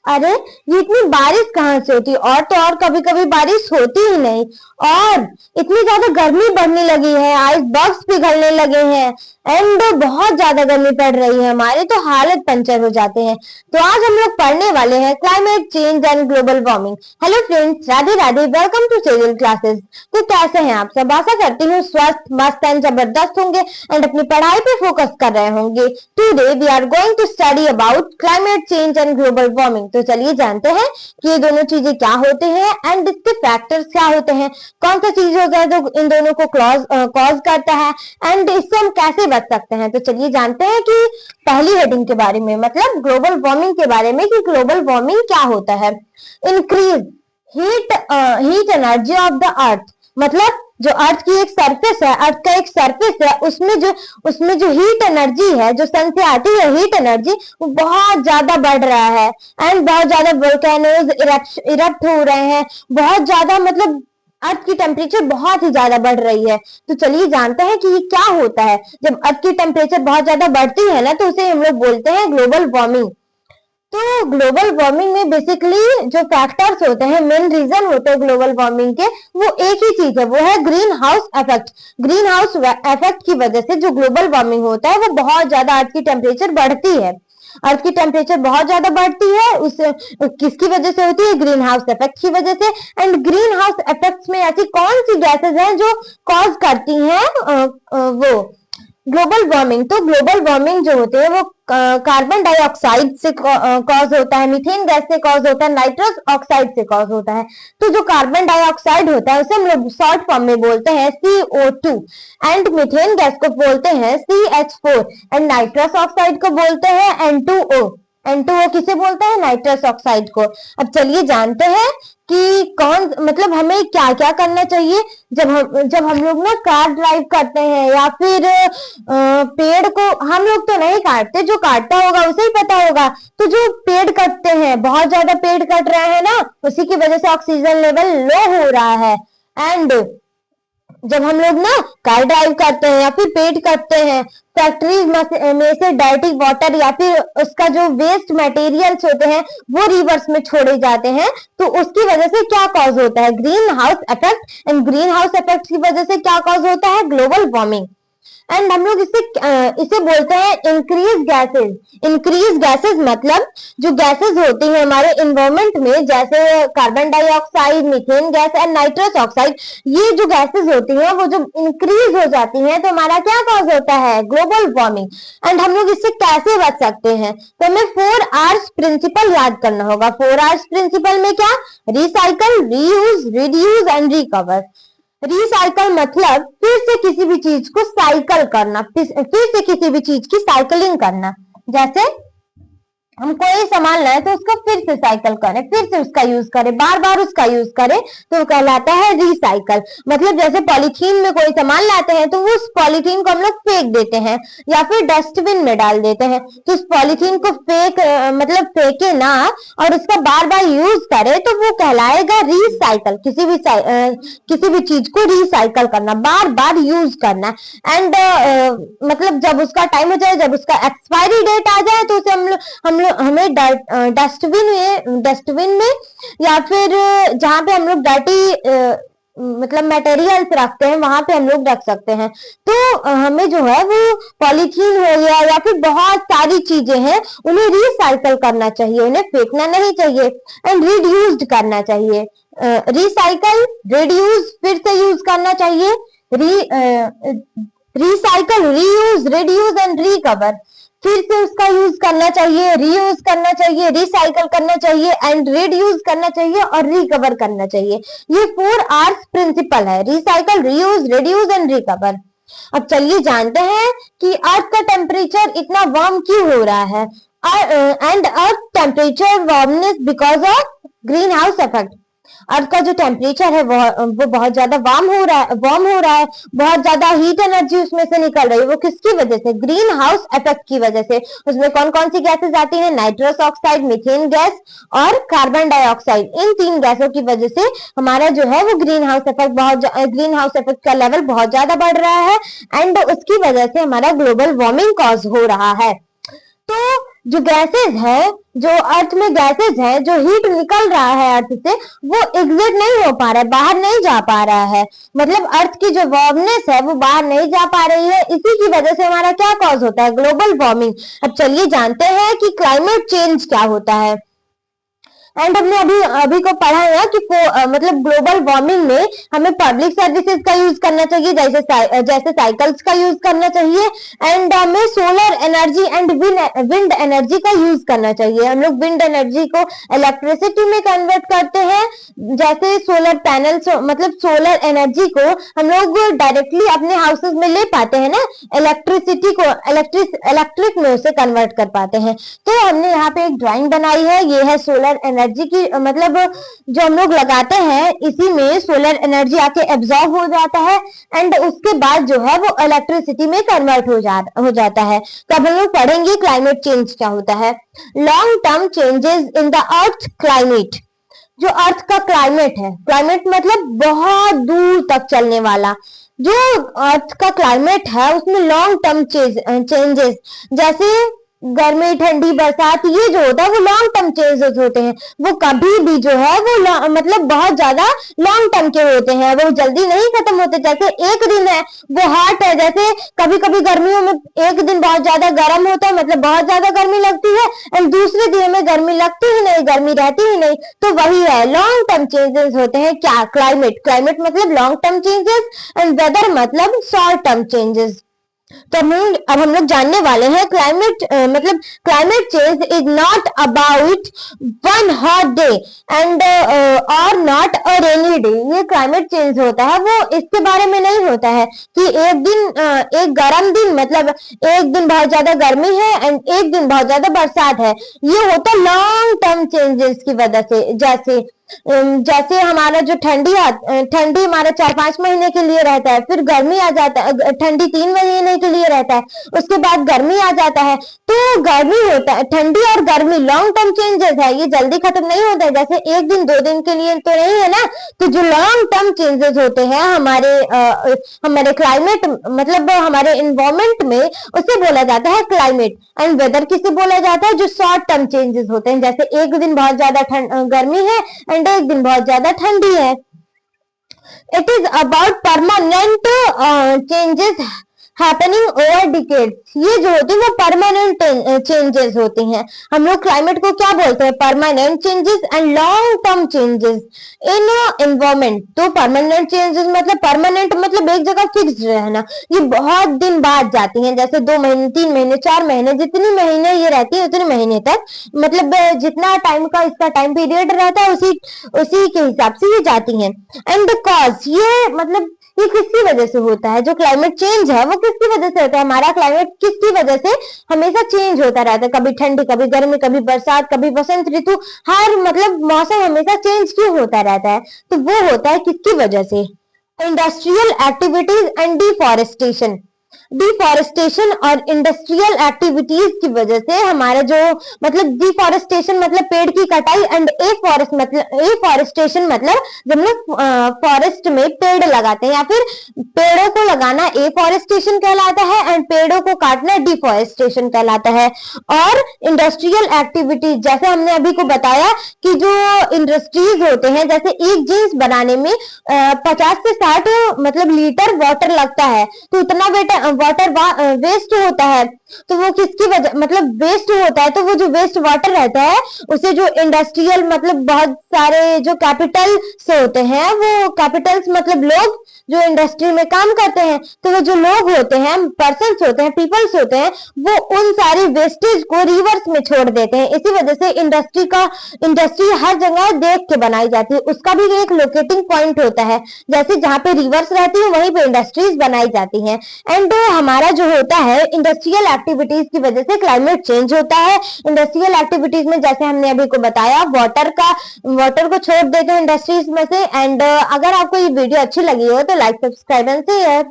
अरे ये इतनी बारिश कहाँ से होती, और कभी कभी बारिश होती ही नहीं, और इतनी ज्यादा गर्मी बढ़ने लगी है, आइस बर्फ पिघलने लगे हैं, एंड बहुत ज्यादा गर्मी पड़ रही है, हमारे तो हालत पंचर हो जाते हैं। तो आज हम लोग पढ़ने वाले हैं climate change and global warming. Hello friends, Radhe Radhe, welcome to serial classes. तो कैसे हैं आप सब? आशा करती हूँ स्वस्थ, मस्त एंड जबरदस्त होंगे एंड अपनी पढ़ाई पे फोकस कर रहे होंगे। Today we are going to study about climate change and global warming. तो चलिए जानते हैं कि ये दोनों चीजें क्या होते हैं एंड इसके फैक्टर्स क्या होते हैं, कौन सा चीज होता है जो इन दोनों को कॉज करता है एंड इससे हम कैसे बच सकते हैं। तो चलिए जानते हैं कि पहली हेडिंग के बारे में, मतलब ग्लोबल वार्मिंग के बारे में, कि ग्लोबल वार्मिंग क्या होता है। Increase heat energy of the earth, मतलब जो अर्थ की एक सरफेस है, अर्थ का एक सरफेस है, उसमें जो हीट एनर्जी है, जो सन से आती है हीट एनर्जी, वो बहुत ज्यादा बढ़ रहा है एंड बहुत ज्यादा वोल्केनोज इरप्ट हो रहे हैं, बहुत ज्यादा, मतलब अर्थ की टेम्परेचर बहुत ही ज्यादा बढ़ रही है। तो चलिए जानते हैं कि ये क्या होता है। जब अर्थ की टेम्परेचर बहुत ज्यादा बढ़ती है ना, तो उसे हम लोग बोलते हैं ग्लोबल वार्मिंग। तो ग्लोबल वार्मिंग में बेसिकली जो फैक्टर्स होते हैं, मेन रीजन होते हैं ग्लोबल वार्मिंग के, वो एक ही चीज है, वो है green house effect. Green house effect की वजह से जो ग्लोबल वार्मिंग होता है, वो बहुत ज्यादा अर्थ की टेम्परेचर बढ़ती है। अर्थ की टेम्परेचर बहुत ज्यादा बढ़ती है, उस किसकी वजह से होती है? ग्रीन हाउस इफेक्ट की वजह से। एंड ग्रीन हाउस इफेक्ट्स में ऐसी कौन सी गैसेस हैं जो कॉज करती हैं वो ग्लोबल वार्मिंग? तो ग्लोबल वार्मिंग जो होते हैं वो कार्बन डाइऑक्साइड से कॉज होता है, मीथेन गैस से कॉज होता है, नाइट्रस ऑक्साइड से कॉज होता है। तो जो कार्बन डाइऑक्साइड होता है उसे हम लोग शॉर्ट फॉर्म में बोलते हैं CO2, एंड मीथेन गैस को बोलते हैं CH4, एंड नाइट्रस ऑक्साइड को बोलते हैं N2O। N2O किसे बोलते हैं? नाइट्रस ऑक्साइड को। अब चलिए जानते हैं कि कौन, मतलब हमें क्या क्या करना चाहिए जब हम लोग ना कार ड्राइव करते हैं, या फिर पेड़ को हम लोग तो नहीं काटते, जो काटता होगा उसे ही पता होगा। तो जो पेड़ कटते हैं, बहुत ज्यादा पेड़ कट रहे हैं ना, उसी की वजह से ऑक्सीजन लेवल लो हो रहा है। एंड जब हम लोग ना कार ड्राइव करते हैं या फिर पेड़ कटते हैं, फैक्ट्रीज में से डायरेक्ट वाटर या फिर उसका जो वेस्ट मटेरियल्स होते हैं वो रिवर्स में छोड़े जाते हैं, तो उसकी वजह से क्या कॉज होता है? Green house effect. And green house effect की वजह से क्या कॉज होता है? Global warming. एंड हम लोग इसे बोलते हैं इंक्रीज गैसेस। इंक्रीज गैसेस मतलब जो गैसेस होती हैं हमारे इन्वायरमेंट में, जैसे carbon dioxide, methane gas and nitrous oxide, ये जो गैसेस होती हैं वो जो इंक्रीज हो जाती हैं, तो हमारा क्या कॉज होता है? Global warming. एंड हम लोग इससे कैसे बच सकते हैं? तो हमें 4Rs प्रिंसिपल याद करना होगा। 4Rs प्रिंसिपल में क्या? Recycle, reuse, reduce and recover. Recycle मतलब फिर से किसी भी चीज को साइकिल करना, फिर से किसी भी चीज की साइकिलिंग करना। जैसे हम कोई सामान लाए तो उसका फिर से साइकिल करें, फिर से उसका यूज करें, बार बार उसका यूज करें, तो वो कहलाता है रिसाइकल। मतलब जैसे पॉलीथीन में कोई सामान लाते हैं तो उस पॉलीथीन को हम लोग फेंक देते हैं या फिर डस्टबिन में डाल देते हैं, तो उस पॉलीथीन को मतलब फेंके ना और उसका बार बार यूज करें, तो वो कहलाएगा रिसाइकल। किसी भी चीज को रिसाइकल करना, बार बार यूज करना। एंड मतलब जब उसका टाइम हो जाए, जब उसका एक्सपायरी डेट आ जाए, तो उसे हमें डस्टबिन में या फिर जहां पे हम लोग डर्टी मतलब मटेरियल्स रखते हैं वहां पे हम लोग रख सकते हैं। तो हमें जो है वो पॉलीथीन हो गया या फिर बहुत सारी चीजें हैं, उन्हें रिसाइकल करना चाहिए, उन्हें फेंकना नहीं चाहिए। एंड रिड्यूस्ड करना चाहिए। रिसाइकल, रिड्यूस, फिर से यूज करना चाहिए। Recycle, reuse, reduce and recover, फिर से उसका यूज करना चाहिए, रीयूज करना चाहिए, रिसाइकल करना चाहिए एंड रिड्यूस करना चाहिए और रिकवर करना चाहिए। ये 4Rs प्रिंसिपल है, recycle, reuse, reduce and recover. अब चलिए जानते हैं कि अर्थ का टेम्परेचर इतना वार्म क्यों हो रहा है। And earth temperature warmness because of greenhouse effect. Earth का जो टेम्परेचर है वो बहुत ज्यादा वार्म हो रहा है, बहुत ज्यादा हीट एनर्जी उसमें से निकल रही है। वो किसकी वजह से? ग्रीन हाउस इफेक्ट की वजह से। उसमें कौन कौन सी गैसेस आती हैं? नाइट्रस ऑक्साइड, मीथेन गैस और कार्बन डाइऑक्साइड। इन 3 गैसों की वजह से हमारा जो है वो ग्रीन हाउस इफेक्ट का लेवल बहुत ज्यादा बढ़ रहा है एंड उसकी वजह से हमारा ग्लोबल वार्मिंग कॉज हो रहा है। तो जो गैसेज है, जो अर्थ में गैसेज है, जो हीट निकल रहा है अर्थ से, वो एग्जिट नहीं हो पा रहा है, बाहर नहीं जा पा रहा है। मतलब अर्थ की जो वार्मनेस है वो बाहर नहीं जा पा रही है। इसी की वजह से हमारा क्या कॉज होता है, ग्लोबल वार्मिंग। अब चलिए जानते हैं कि क्लाइमेट चेंज क्या होता है। एंड हमने अभी अभी को पढ़ा है कि मतलब ग्लोबल वार्मिंग में हमें पब्लिक सर्विसेज का यूज करना चाहिए, जैसे साइकिल्स का यूज करना चाहिए। एंड हमें solar energy and wind energy का यूज करना चाहिए। हम लोग विंड एनर्जी को इलेक्ट्रिसिटी में कन्वर्ट करते हैं, जैसे सोलर पैनल्स, मतलब सोलर एनर्जी को हम लोग डायरेक्टली अपने हाउसेज में ले पाते हैं ना, इलेक्ट्रिसिटी को इलेक्ट्रिक में उसे कन्वर्ट कर पाते हैं। तो हमने यहाँ पे एक ड्राइंग बनाई है, ये है सोलर एनर्जी की, मतलब जो हम लोग लगाते हैं इसी में सोलर एनर्जी आके एब्जॉर्ब हो जाता है एंड उसके बाद जो है वो इलेक्ट्रिसिटी में कन्वर्ट हो जाता है। तो अब हम लोग पढ़ेंगे क्लाइमेट चेंज क्या होता है। Long term changes in the earth climate. जो अर्थ का क्लाइमेट है, क्लाइमेट मतलब बहुत दूर तक चलने वाला, जो अर्थ का क्लाइमेट है उसमें लॉन्ग टर्म चेंजेस, जैसे गर्मी, ठंडी, बरसात, ये जो होता है वो लॉन्ग टर्म चेंजेस होते हैं। वो कभी भी जो है वो मतलब बहुत ज्यादा लॉन्ग टर्म के होते हैं, वो जल्दी नहीं खत्म होते। जैसे एक दिन है वो हॉट है, जैसे कभी कभी गर्मियों में एक दिन बहुत ज्यादा गर्म होता है, मतलब बहुत ज्यादा गर्मी लगती है, एंड दूसरे दिन में गर्मी लगती ही नहीं, गर्मी रहती ही नहीं। तो वही है, लॉन्ग टर्म चेंजेस होते हैं क्या, क्लाइमेट। क्लाइमेट मतलब long term changes and weather मतलब शॉर्ट टर्म चेंजेस। तो अब हम लोग जानने वाले हैं क्लाइमेट मतलब climate change is not about one hot day and और नॉट अ रेनी डे। ये क्लाइमेट चेंज होता है वो इसके बारे में नहीं होता है कि एक दिन एक गर्म दिन, मतलब एक दिन बहुत ज्यादा गर्मी है एंड एक दिन बहुत ज्यादा बरसात है। ये होता है लॉन्ग टर्म चेंजेस की वजह से। जैसे हमारा जो ठंडी हमारा 4-5 महीने के लिए रहता है, फिर गर्मी आ जाता है, ठंडी 3 महीने के लिए रहता है, उसके बाद गर्मी आ जाता है। तो गर्मी होता है, ठंडी और गर्मी लॉन्ग टर्म चेंजेस है, ये जल्दी खत्म नहीं होता है, जैसे एक दिन 2 दिन के लिए तो नहीं है ना। तो जो लॉन्ग टर्म चेंजेस होते हैं हमारे क्लाइमेट, मतलब हमारे इन्वायरमेंट में, उसे बोला जाता है क्लाइमेट। एंड वेदर किसे बोला जाता है, जो शॉर्ट टर्म चेंजेस होते हैं, जैसे एक दिन बहुत ज्यादा गर्मी है एंड एक दिन बहुत ज्यादा ठंडी है। It is about permanent changes happening over decades. ये जो होती है वो परमानेंट चेंजेस होती हैं। हम लोग क्लाइमेट को क्या बोलते हैं, permanent changes and long term changes in environment. तो परमानेंट चेंजेस मतलब, परमानेंट मतलब एक जगह फिक्स रहना, ये बहुत दिन बाद जाती हैं, जैसे 2 महीने, 3 महीने, 4 महीने, जितनी महीने ये रहती है उतने महीने तक, मतलब जितना टाइम का इसका टाइम पीरियड रहता है उसी के हिसाब से ये जाती हैं। एंड द कॉज, ये मतलब ये किसकी वजह से होता है, जो क्लाइमेट चेंज है वो किसकी वजह से होता है, हमारा क्लाइमेट किसकी वजह से हमेशा चेंज होता रहता है, कभी ठंडी, कभी गर्मी, कभी बरसात, कभी बसंत ऋतु, हर मतलब मौसम हमेशा चेंज क्यों होता रहता है, तो वो होता है किसकी वजह से, industrial activities and deforestation. Deforestation और इंडस्ट्रियल एक्टिविटीज की वजह से हमारा जो, मतलब डिफॉरेस्टेशन मतलब पेड़ की कटाई एंड एफॉरेस्टेशन मतलब जब लोग फॉरेस्ट में पेड़ लगाते हैं, या फिर पेड़ों को लगाना एफॉरेस्टेशन कहलाता है एंड पेड़ों को काटना डिफॉरेस्टेशन कहलाता है। और इंडस्ट्रियल एक्टिविटीज, जैसे हमने अभी को बताया कि जो इंडस्ट्रीज होते हैं, जैसे एक जीन्स बनाने में 50 से 60 मतलब लीटर वाटर लगता है, तो उतना वाटर वेस्ट होता है। तो वो किसकी वजह, मतलब वेस्ट होता है, तो वो जो वेस्ट वाटर रहता है उसे जो इंडस्ट्रियल, मतलब बहुत सारे जो कैपिटल से होते हैं, वो कैपिटल्स मतलब लोग जो इंडस्ट्री में काम करते हैं, तो वो जो लोग होते हैं, पर्सन्स होते हैं, पीपल्स होते हैं, वो उन सारी वेस्टेज को रिवर्स में छोड़ देते हैं। इसी वजह से इंडस्ट्री हर जगह देख के बनाई जाती है, उसका भी एक लोकेटिंग पॉइंट होता है, जैसे जहाँ पे रिवर्स रहती है वहीं पे इंडस्ट्रीज बनाई जाती हैं। एंड हमारा जो होता है इंडस्ट्रियल एक्टिविटीज की वजह से क्लाइमेट चेंज होता है। इंडस्ट्रियल एक्टिविटीज में जैसे हमने अभी को बताया, वाटर को छोड़ देते हैं इंडस्ट्रीज में से। एंड अगर आपको ये वीडियो अच्छी लगी हो तो लाइक, सब्सक्राइब एंड शेयर।